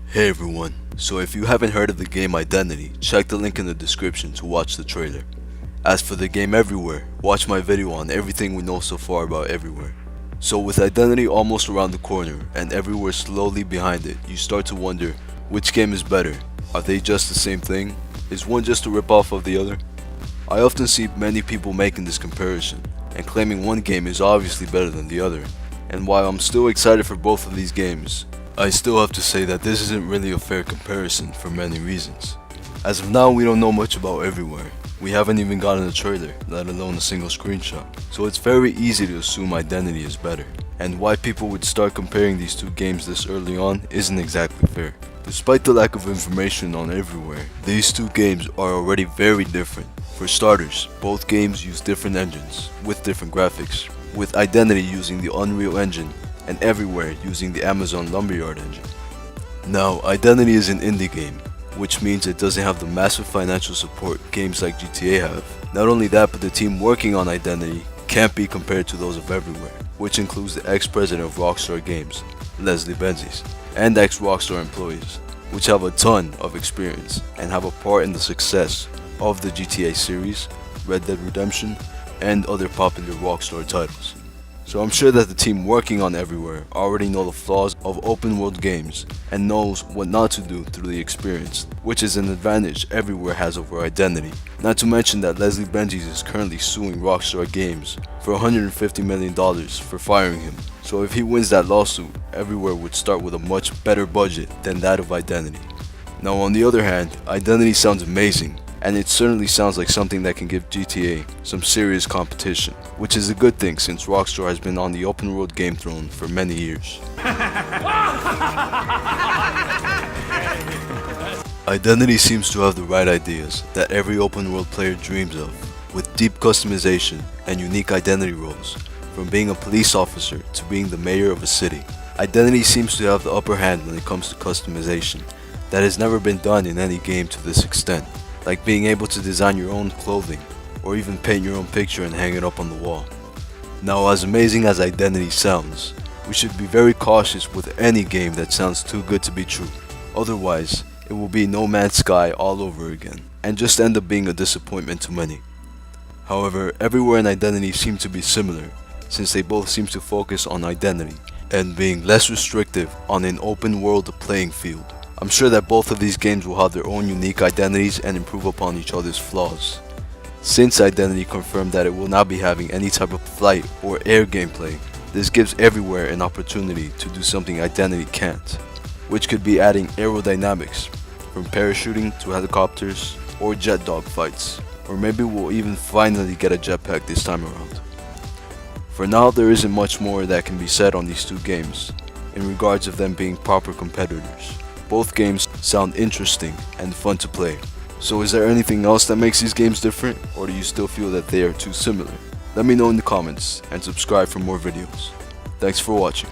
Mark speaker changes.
Speaker 1: Hey everyone, so if you haven't heard of the game Identity, check the link in the description to watch the trailer. As for the game Everywhere, watch my video on everything we know so far about Everywhere. So with Identity almost around the corner and Everywhere slowly behind it, you start to wonder which game is better. Are they just the same thing? Is one just a ripoff of the other? I often see many people making this comparison and claiming one game is obviously better than the other. And while I'm still excited for both of these games, I still have to say that this isn't really a fair comparison for many reasons. As of now, we don't know much about Everywhere. We haven't even gotten a trailer, let alone a single screenshot. So it's very easy to assume Identity is better. And why people would start comparing these two games this early on isn't exactly fair. Despite the lack of information on Everywhere, these two games are already very different. For starters, both games use different engines, with different graphics, with Identity using the Unreal Engine and Everywhere using the Amazon Lumberyard engine. Now, Identity is an indie game, which means it doesn't have the massive financial support games like GTA have. Not only that, but the team working on Identity can't be compared to those of Everywhere, which includes the ex-president of Rockstar Games, Leslie Benzies, and ex-Rockstar employees, which have a ton of experience and have a part in the success of the GTA series, Red Dead Redemption, and other popular Rockstar titles. So I'm sure that the team working on Everywhere already know the flaws of open world games and knows what not to do through the experience, which is an advantage Everywhere has over Identity. Not to mention that Leslie Benzies is currently suing Rockstar Games for $150 million for firing him. So if he wins that lawsuit, Everywhere would start with a much better budget than that of Identity. Now on the other hand, Identity sounds amazing, and it certainly sounds like something that can give GTA some serious competition, which is a good thing since Rockstar has been on the open world game throne for many years. Identity seems to have the right ideas that every open world player dreams of, with deep customization and unique identity roles, from being a police officer to being the mayor of a city. Identity seems to have the upper hand when it comes to customization that has never been done in any game to this extent, like being able to design your own clothing or even paint your own picture and hang it up on the wall. Now, as amazing as Identity sounds, we should be very cautious with any game that sounds too good to be true. Otherwise, it will be No Man's Sky all over again and just end up being a disappointment to many. However, Everywhere and Identity seem to be similar, since they both seem to focus on identity and being less restrictive on an open world playing field. I'm sure that both of these games will have their own unique identities and improve upon each other's flaws. Since Identity confirmed that it will not be having any type of flight or air gameplay, this gives Everywhere an opportunity to do something Identity can't, which could be adding aerodynamics, from parachuting to helicopters or jet dogfights, or maybe we'll even finally get a jetpack this time around. For now, there isn't much more that can be said on these two games, in regards of them being proper competitors. Both games sound interesting and fun to play. So is there anything else that makes these games different, or do you still feel that they are too similar? Let me know in the comments and subscribe for more videos. Thanks for watching.